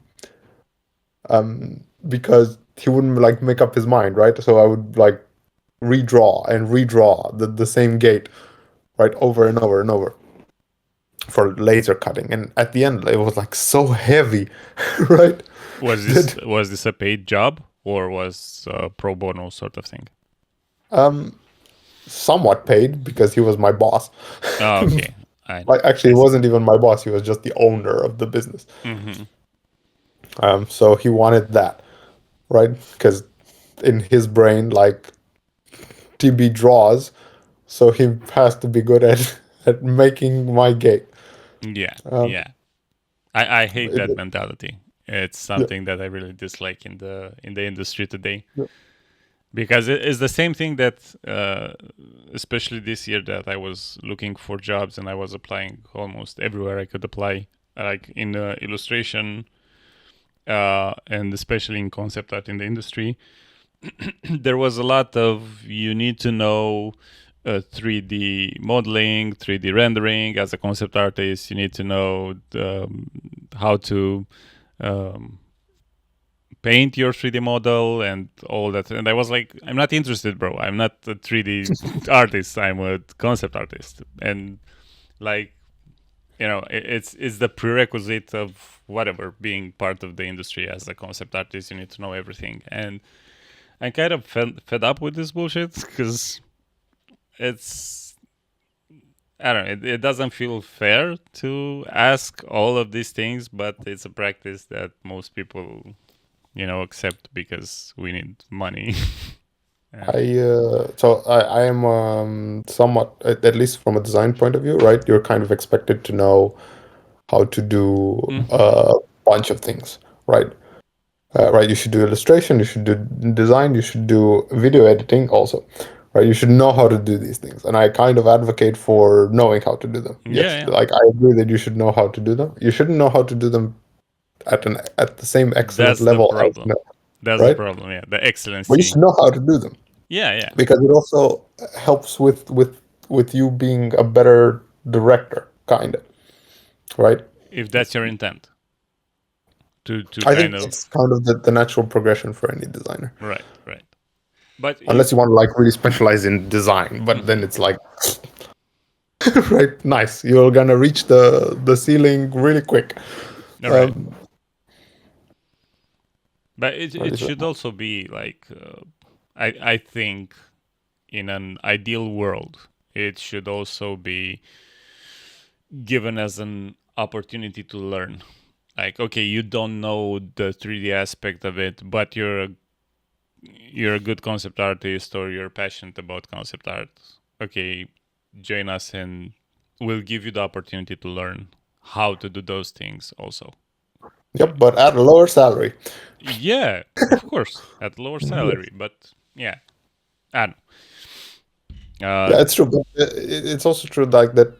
because he wouldn't like make up his mind, right? So I would like redraw the same gate, right, over and over and over for laser cutting. And at the end, it was like so heavy, right? Was this a paid job, or was a pro bono sort of thing? Somewhat paid because he was my boss. Oh, okay. Like actually, he wasn't even my boss. He was just the owner of the business. So he wanted that, right? Because in his brain, like TB draws, so he has to be good at making my gate. Yeah. I hate that mentality. It's something that I really dislike in the industry today. Because it's the same thing that, especially this year, that I was looking for jobs and I was applying almost everywhere I could apply, like in illustration, and especially in concept art in the industry. There was a lot of, you need to know 3D modeling, 3D rendering. As a concept artist, you need to know how to paint your 3D model and all that. And I was like, I'm not interested, bro. I'm not a 3D artist. I'm a concept artist. And like, you know, it's the prerequisite of whatever, being part of the industry. As a concept artist, you need to know everything. And I'm kind of fed up with this bullshit, because it's, I don't know, it doesn't feel fair to ask all of these things, but it's a practice that most people, you know, accept because we need money. I am somewhat, at least from a design point of view, right? You're kind of expected to know how to do a bunch of things, right? Right, you should do illustration, you should do design, you should do video editing also, right? You should know how to do these things, and I kind of advocate for knowing how to do them. Yes, like I agree that you should know how to do them. You shouldn't know how to do them at the same excellent level. That's the problem. That's right? the problem. Yeah, the excellency. But you should know how to do them. Yeah. Because it also helps with you being a better director, kind of, right? If that's your intent. I think it's kind of the natural progression for any designer. Right. But unless you want to like really specialize in design, but then it's like, right, nice. You're gonna reach the ceiling really quick. Right. But it should also be like, I think, in an ideal world, it should also be given as an opportunity to learn. Like, okay, you don't know the 3D aspect of it, but you're a good concept artist, or you're passionate about concept art. Okay, join us and we'll give you the opportunity to learn how to do those things also. Yep, but at a lower salary. Yeah, of course, at lower salary, but yeah, I don't know. Yeah, it's true. But it's also true like that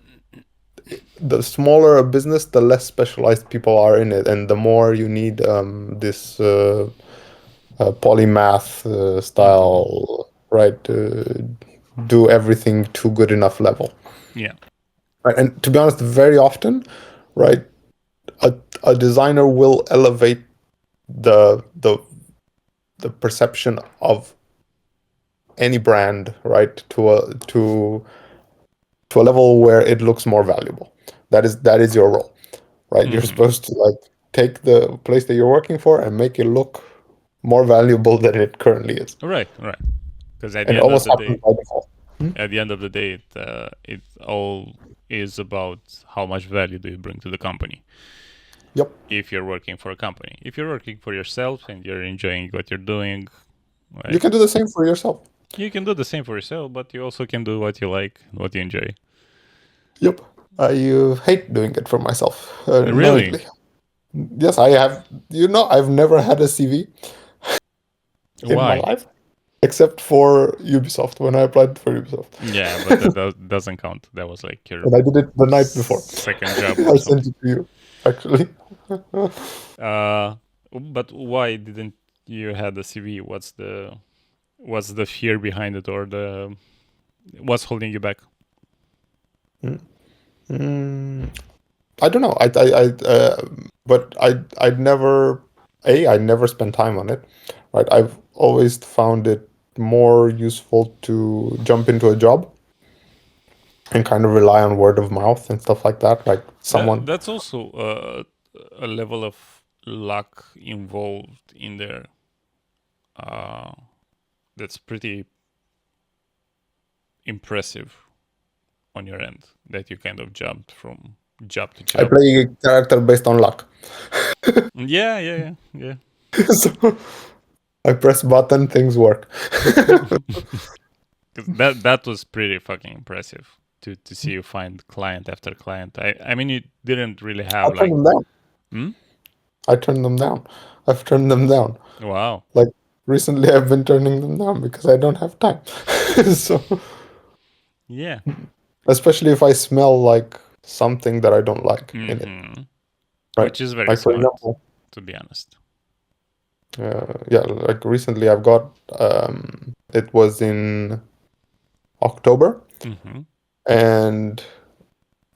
the smaller a business, the less specialized people are in it, and the more you need this polymath style, right? Do everything to good enough level. Yeah. Right, and to be honest, very often, right, a designer will elevate the perception of any brand, right, to a level where it looks more valuable. That is your role, right? You're supposed to like take the place that you're working for and make it look more valuable than it currently is. Right. Because at And the it end of almost the happens day, by default. it all is about how much value do you bring to the company. Yep. If you're working for a company, if you're working for yourself and you're enjoying what you're doing, right, You can do the same for yourself. you can do the same for yourself, but you also can do what you like, what you enjoy. Yep. I hate doing it for myself. Really? Knowingly. Yes, I have. I've never had a CV in my Why? life, except for Ubisoft when I applied for Ubisoft. Yeah, but that doesn't count. That was like your And I did it the night before. second job I or sent something. it to you, actually. But why didn't you have the CV? What's the fear behind it, or what's holding you back? I don't know. But I'd never spent time on it. Right. I've always found it more useful to jump into a job and kind of rely on word of mouth and stuff like that. Like someone. That's also a level of luck involved in there. That's pretty impressive on your end, that you kind of jumped from job to I job. play a character based on luck. Yeah. So I press button, things work. 'Cause that was pretty fucking impressive to see you find client after client. I mean, you didn't really I have turn like. them down. I turn them down. I've turned them down. Wow. Like recently, I've been turning them down because I don't have time. So Yeah. especially if I smell like something that I don't like in it, right? Which is very Like for smart, example, to be honest. yeah, like recently I've got it was in October, and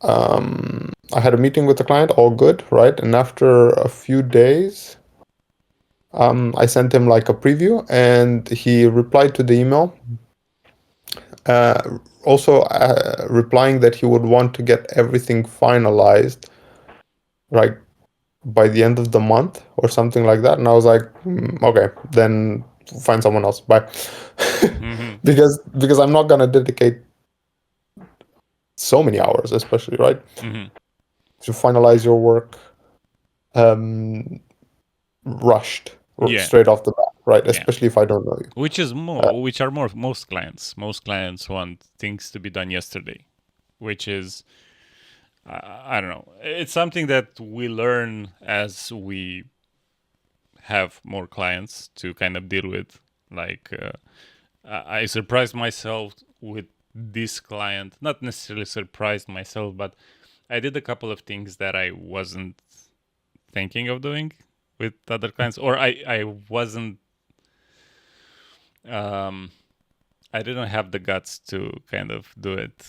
I had a meeting with the client, all good, right? And after a few days, I sent him like a preview, and he replied to the email. Also, replying that he would want to get everything finalized, right, by the end of the month or something like that. And I was like, okay, then find someone else. Bye. Because I'm not gonna dedicate so many hours, especially right, to finalize your work rushed straight off the bat, right? Especially if I don't know you. Which are most clients. Most clients want things to be done yesterday, which is, I don't know. It's something that we learn as we have more clients to kind of deal with. Like, I surprised myself with this client. Not necessarily surprised myself, but I did a couple of things that I wasn't thinking of doing with other clients, or I wasn't. I didn't have the guts to kind of do it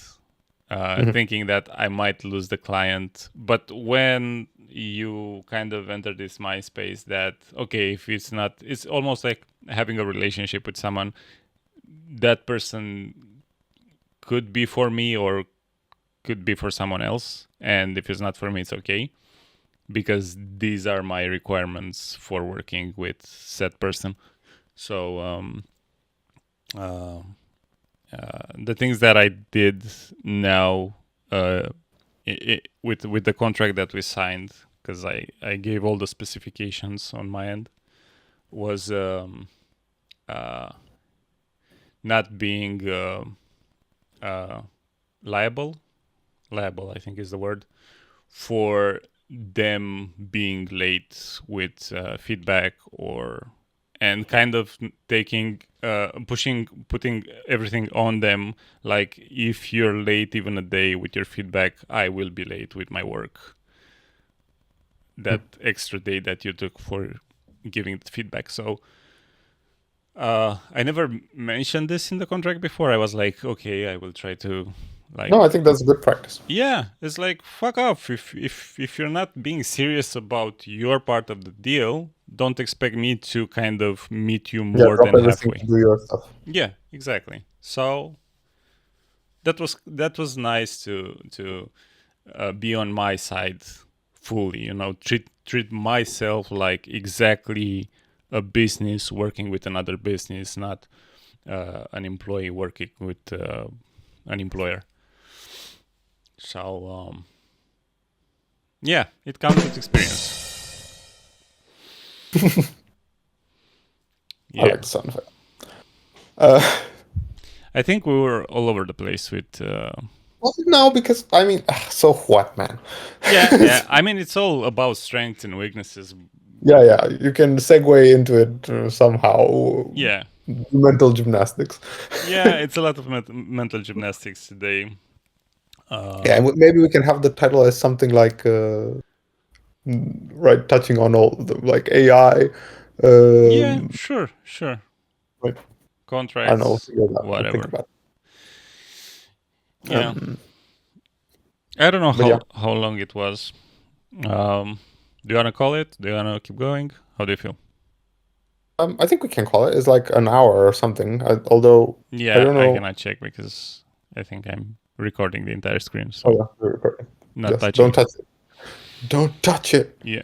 thinking that I might lose the client. But when you kind of enter this MySpace that, okay, if it's not, it's almost like having a relationship with someone. That person could be for me or could be for someone else. And if it's not for me, it's okay. Because these are my requirements for working with said person. So the things that I did now with the contract that we signed, because I gave all the specifications on my end, was not being liable, I think is the word, for them being late with feedback and kind of putting everything on them. Like, if you're late even a day with your feedback, I will be late with my work. That extra day that you took for giving the feedback. So I never mentioned this in the contract before. I was like, okay, I will try to. No, I think that's a good practice. Yeah, it's like, fuck off. If you're not being serious about your part of the deal, don't expect me to kind of meet you more than halfway. To do your stuff. Yeah, exactly. So that was nice to be on my side fully. Treat myself like exactly a business working with another business, not an employee working with an employer. So, yeah, it comes with experience. Yeah. I like the sound effect. I think we were all over the place with... No, because, I mean, so what, man? Yeah. I mean, it's all about strengths and weaknesses. Yeah. You can segue into it somehow. Yeah. Mental gymnastics. Yeah, it's a lot of mental gymnastics today. Maybe we can have the title as something like, right, touching on all like AI. Yeah, sure. Right. Contracts, I don't know, whatever. Think about it. Yeah. I don't know how long it was. Do you want to call it? Do you want to keep going? How do you feel? I think we can call it. It's like an hour or something. Although I don't know. I cannot check because I think I'm recording the entire screen. So yeah, we're recording. Not touching. Don't touch it. Don't touch it. Yeah.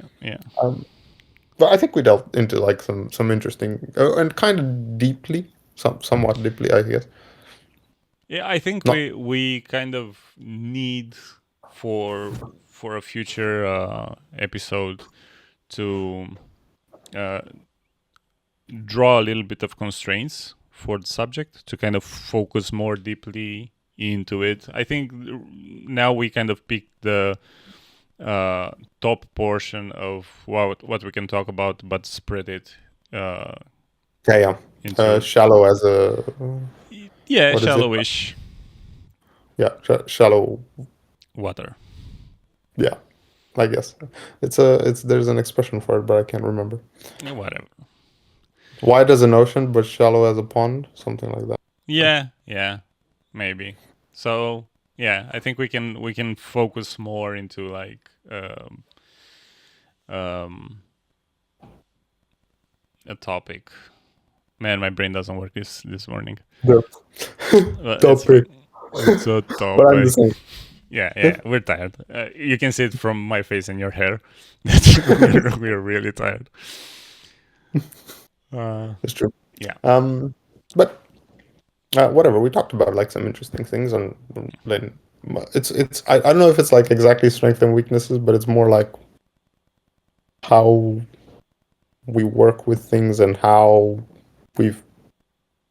But I think we delved into like some interesting and kind of deeply, somewhat deeply, I guess. Yeah, I think we kind of need for a future episode to draw a little bit of constraints for the subject to kind of focus more deeply into it. I think now we kind of picked the top portion of what we can talk about, but spread it. Shallow as a. Shallowish. Yeah, shallow water. Yeah, I guess there's an expression for it, but I can't remember. Whatever. Wide as an ocean, but shallow as a pond, something like that. Yeah, maybe. So yeah, I think we can focus more into like a topic. Man, my brain doesn't work this morning. No. Topic. It's a topic. But I'm the same. Yeah, we're tired. You can see it from my face and your hair. We're really tired. It's true. Yeah. But whatever. We talked about like some interesting things, and then it's I don't know if it's like exactly strengths and weaknesses, but it's more like how we work with things and how we've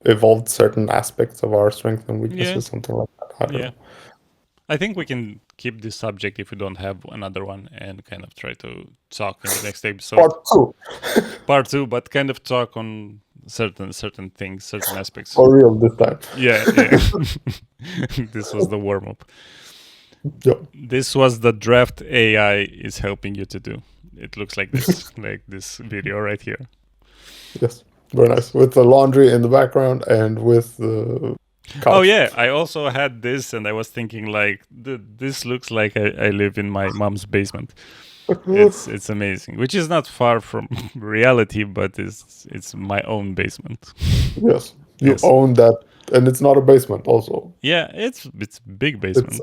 evolved certain aspects of our strengths and weaknesses, something like that. I don't know. I think we can keep this subject if we don't have another one and kind of try to talk in the next episode. Part two, but kind of talk on certain things, certain aspects. For real this time. Yeah. This was the warm-up. Yep. This was the draft AI is helping you to do. It looks like this, like this video right here. Yes, very nice. With the laundry in the background and with the couch. Oh yeah, I also had this, and I was thinking like, this looks like I live in my mom's basement. It's amazing, which is not far from reality, but it's my own basement. Yes, you own that, and it's not a basement. Also, yeah, it's big basement.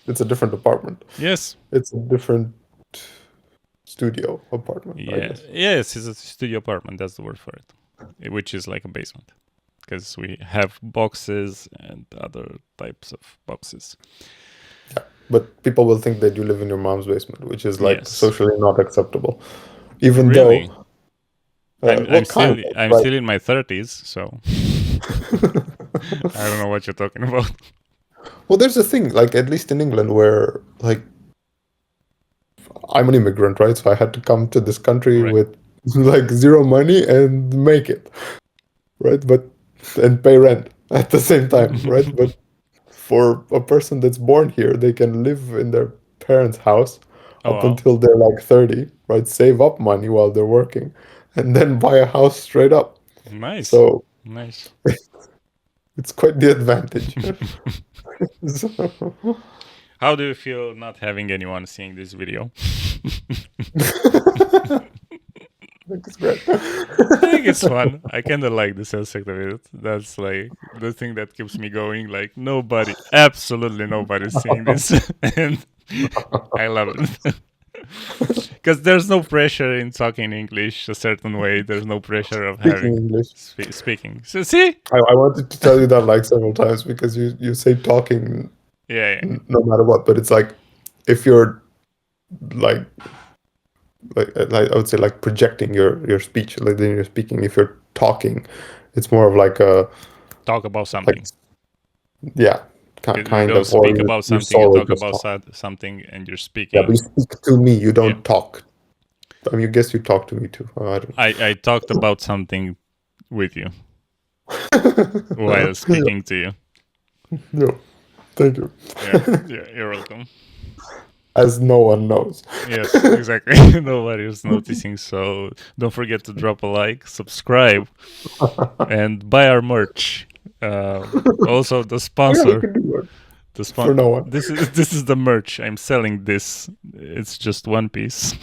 It's a different apartment. Yes, it's a different studio apartment. Yes, it's a studio apartment. That's the word for it, which is like a basement. Because we have boxes and other types of boxes. Yeah, but people will think that you live in your mom's basement, which is like socially not acceptable. Even really? though I'm still in my 30s, so I don't know what you're talking about. Well, there's a thing, like at least in England, where like I'm an immigrant, right? So I had to come to this country with like zero money and make it, right? And pay rent at the same time, right? But for a person that's born here, they can live in their parents' house until they're like 30, right? Save up money while they're working, and then buy a house straight up. Nice. So nice. It's quite the advantage. How do you feel not having anyone seeing this video? It's great. I think it's fun. I kind of like the aspect of it. That's like the thing that keeps me going. Like absolutely nobody's seeing this, and I love it. Because there's no pressure in talking English a certain way. There's no pressure of having English. Speaking. So see, I wanted to tell you that like several times because you say talking, no matter what. But it's like if you're like I would say like projecting your speech, like then you're speaking. If you're talking, it's more of like a talk about something. Kind you of. Speak about something. You talk about something, and you're speaking. Yeah, but you speak to me. You don't talk. I mean, I guess you talk to me too. I talked about something with you while speaking to you. No, thank you. Yeah, you're welcome. As no one knows. Yes, exactly. Nobody is noticing. So don't forget to drop a like, subscribe, and buy our merch. Also, the sponsor. For no one. This is the merch. I'm selling this. It's just one piece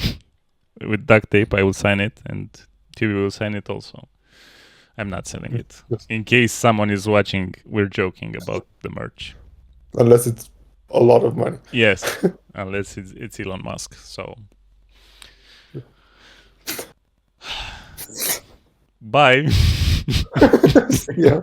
with duct tape. I will sign it, and TV will sign it also. I'm not selling it. In case someone is watching, we're joking about the merch. Unless it's a lot of money. Yes, unless it's Elon Musk. So, bye. Yeah.